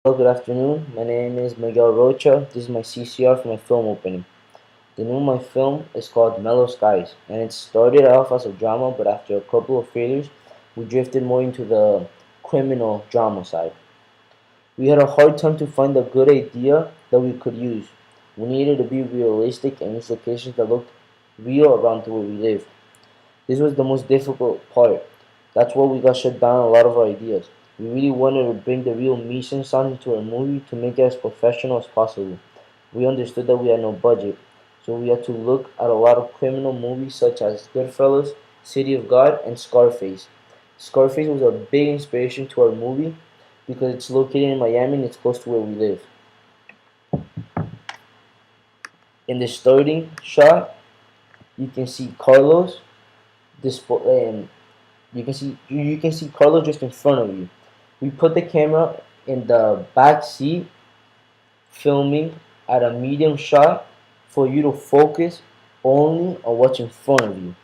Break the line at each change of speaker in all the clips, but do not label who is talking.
Hello, good afternoon. My name is Miguel Rocha. This is my CCR for my film opening. The name of my film is called Mellow Skies, and it started off as a drama, but after a couple of failures, we drifted more into the criminal drama side. We had a hard time to find a good idea that we could use. We needed to be realistic and use locations that looked real around where we live. This was the most difficult part. That's why we got shut down a lot of our ideas. We really wanted to bring the real mise en scène into our movie to make it as professional as possible. We understood that we had no budget, so we had to look at a lot of criminal movies such as Goodfellas, City of God, and Scarface. Scarface was a big inspiration to our movie because it's located in Miami and it's close to where we live. In the starting shot, you can see Carlos dispo- you can see Carlos just in front of you. We put the camera in the back seat, filming at a medium shot for you to focus only on what's in front of you.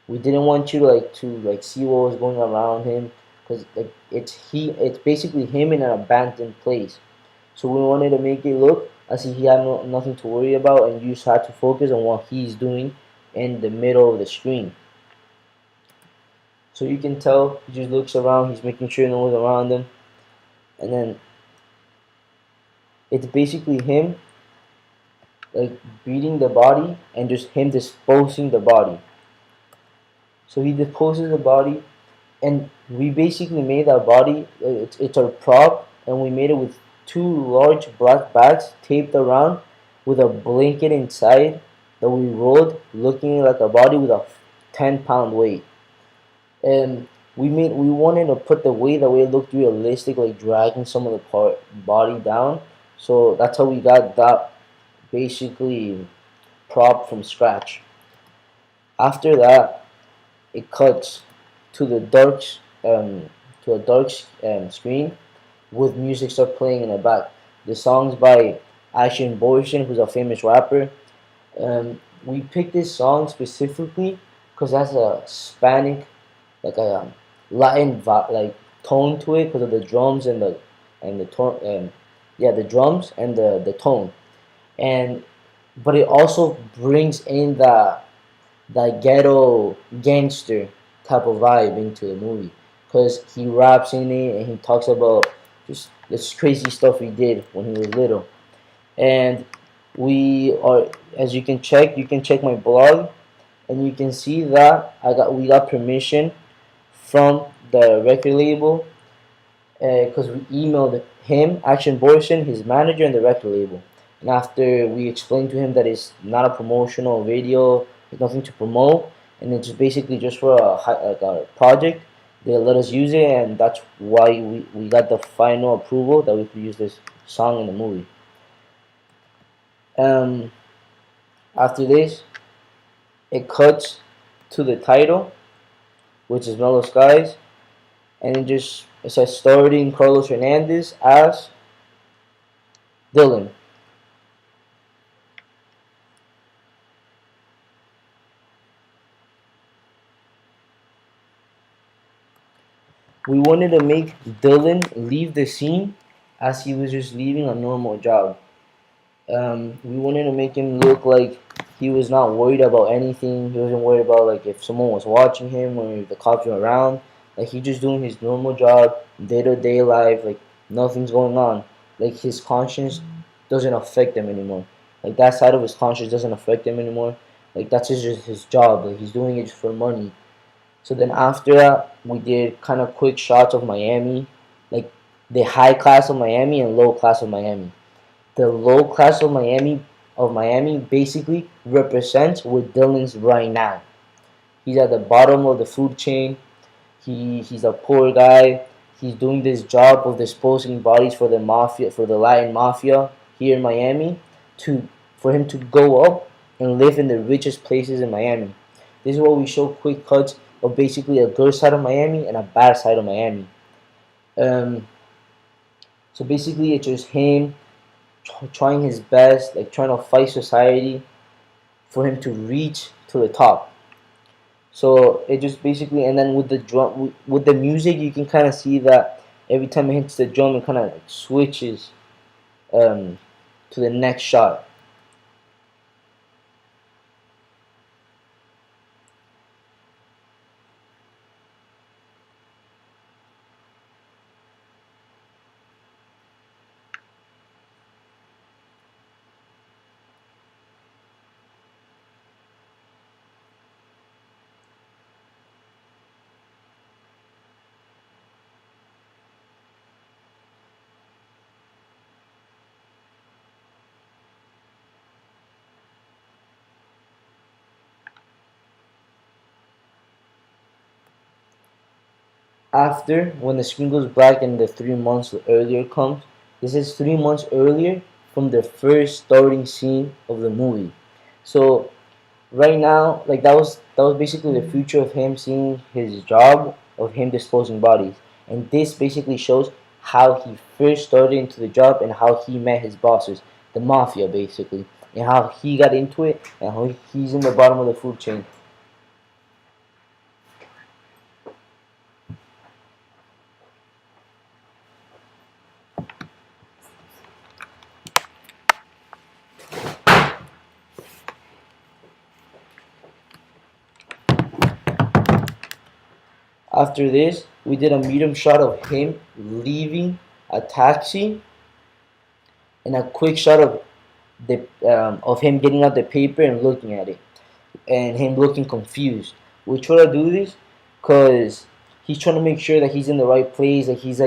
We didn't want you to see what was going around him because it's basically him in an abandoned place. So we wanted to make it look as if he had nothing to worry about, and you just had to focus on what he's doing in the middle of the screen. So you can tell he just looks around, he's making sure no one's around him, and then it's basically him like beating the body and just him disposing the body. So he disposes the body, and we basically made that body. It's our prop, and we made it with two large black bags taped around with a blanket inside that we rolled, looking like a body with a 10-pound weight. And we wanted to put the way that way it looked realistic, like dragging some of the body down. So that's how we got that basically prop from scratch. After that, it cuts to the um, a dark screen with music start playing in the back. The song's by Action Boyson, who's a famous rapper. We picked this song specifically because that's a Hispanic, like a Latin like tone to it because of the drums and the tone yeah, the drums and the tone, and but it also brings in the ghetto gangster type of vibe into the movie because he raps in it and he talks about just this crazy stuff he did when he was little. And we are, as you can check my blog, and you can see that we got permission from the record label because we emailed him, Action Boyson, his manager, and the record label. And after we explained to him that it's not a promotional video, it's nothing to promote, and it's basically just for like a project, they let us use it, and that's why we got the final approval that we could use this song in the movie. Um, After this, it cuts to the title, which is Mellow Skies, and it says starring Carlos Hernandez as Dylan. We wanted to make Dylan leave the scene as he was just leaving a normal job. We wanted to make him look like he was not worried about anything. He wasn't worried about like if someone was watching him or if the cops were around. Like he just doing his normal job, day to day life. Like nothing's going on. Like his conscience doesn't affect him anymore. Like that side of his conscience doesn't affect him anymore. Like that's just his job. Like he's doing it just for money. So then after that, we did kind of quick shots of Miami, like the high class of Miami and low class of Miami. The low class of Miami basically represents where Dylan's right now. He's at the bottom of the food chain. He's a poor guy. He's doing this job of disposing bodies for the mafia, for the Latin mafia here in Miami, to for him to go up and live in the richest places in Miami. This is what we show quick cuts of basically a good side of Miami and a bad side of Miami. Um, so basically, it's just him trying his best, like trying to fight society for him to reach to the top. So it just basically, and then with the drum, with the music, you can kind of see that every time it hits the drum, it kind of like switches um, to the next shot. After, when the screen goes black and the 3 months earlier comes, this is 3 months earlier from the first starting scene of the movie. So right now, like that was basically the future of him seeing his job of him disposing bodies, and this basically shows how he first started into the job and how he met his bosses, the mafia basically, and how he got into it and how he's in the bottom of the food chain. After this, we did a medium shot of him leaving a taxi and a quick shot of him getting out the paper and looking at it, and him looking confused. We try to do this because he's trying to make sure that he's in the right place. Like he's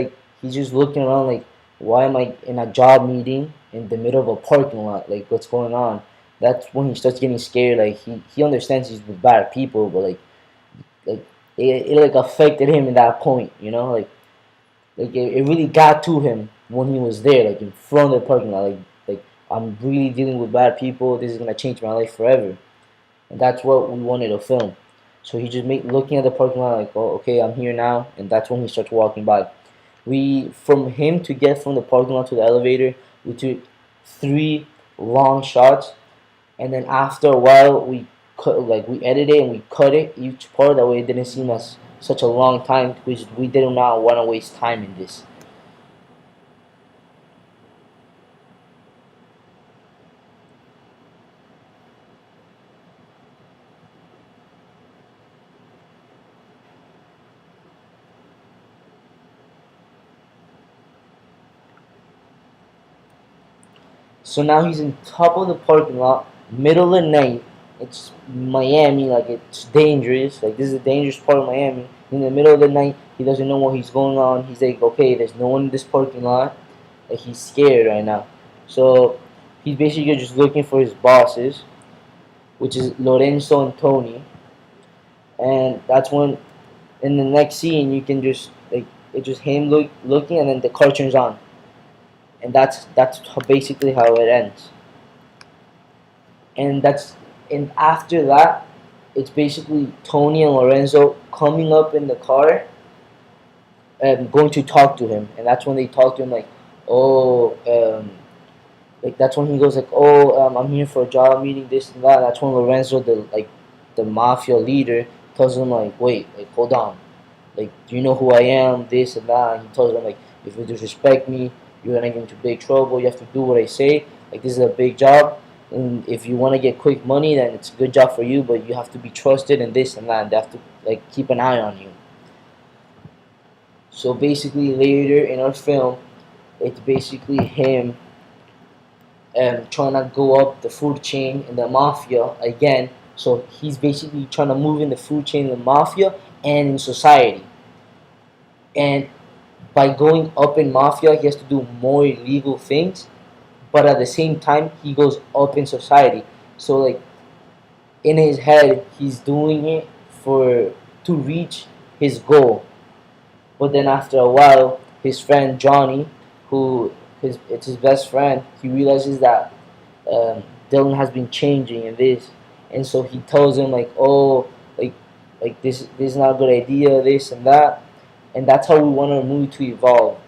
just looking around like, why am I in a job meeting in the middle of a parking lot? Like, what's going on? That's when he starts getting scared. Like he understands he's with bad people, but like it like affected him in that point. Like it really got to him when he was there, like in front of the parking lot. Like I'm really dealing with bad people. This is gonna change my life forever, and that's what we wanted to film. So he just make looking at the parking lot like, oh, okay, I'm here now, and that's when he starts walking by. We from him to get from the parking lot to the elevator, we took 3 long shots, and then after a while we edited and we cut it each part that way it didn't seem as such a long time because we did not want to waste time in this. So now he's in top of the parking lot, middle of the night. It's Miami, like it's dangerous. Like this is a dangerous part of Miami. In the middle of the night, he doesn't know what he's going on. He's like, okay, there's no one in this parking lot. Like he's scared right now. So he's basically just looking for his bosses, which is Lorenzo and Tony. And that's when in the next scene you can just like it's just him looking, and then the car turns on, and basically how it ends. And that's and after that, it's basically Tony and Lorenzo coming up in the car and going to talk to him, and that's when they talk to him like, oh, like that's when he goes like, oh, I'm here for a job meeting, this and that. That's when Lorenzo, the mafia leader, tells him like, wait, like hold on, like do you know who I am, this and that. And he tells him like, if you disrespect me, you're gonna get into big trouble. You have to do what I say. Like this is a big job, and if you want to get quick money, then it's a good job for you. But you have to be trusted and this and that. And they have to like keep an eye on you. So basically, later in our film, it's basically him trying to go up the food chain in the mafia again. So he's basically trying to move in the food chain in the mafia and in society. And by going up in mafia, he has to do more illegal things, but at the same time, he goes up in society. So like in his head, he's doing it for to reach his goal. But then after a while, his friend Johnny, who it's his best friend, he realizes that Dylan has been changing in this, and so he tells him like, oh, like this is not a good idea, this and that, and that's how we want our movie to evolve.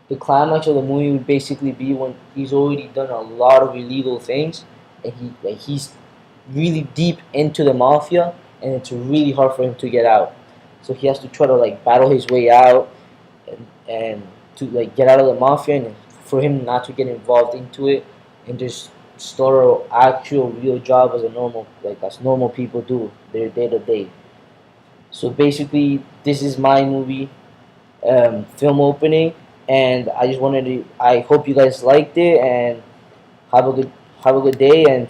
The climax of the movie would basically be when he's already done a lot of illegal things, and he's really deep into the mafia, and it's really hard for him to get out. So he has to try to like battle his way out, and to like get out of the mafia, and for him not to get involved into it and just start an actual real job as a normal, like as normal people do their day to day. So basically, this is my movie, film opening, and I just wanted to. I hope you guys liked it, and have a good have a good day, and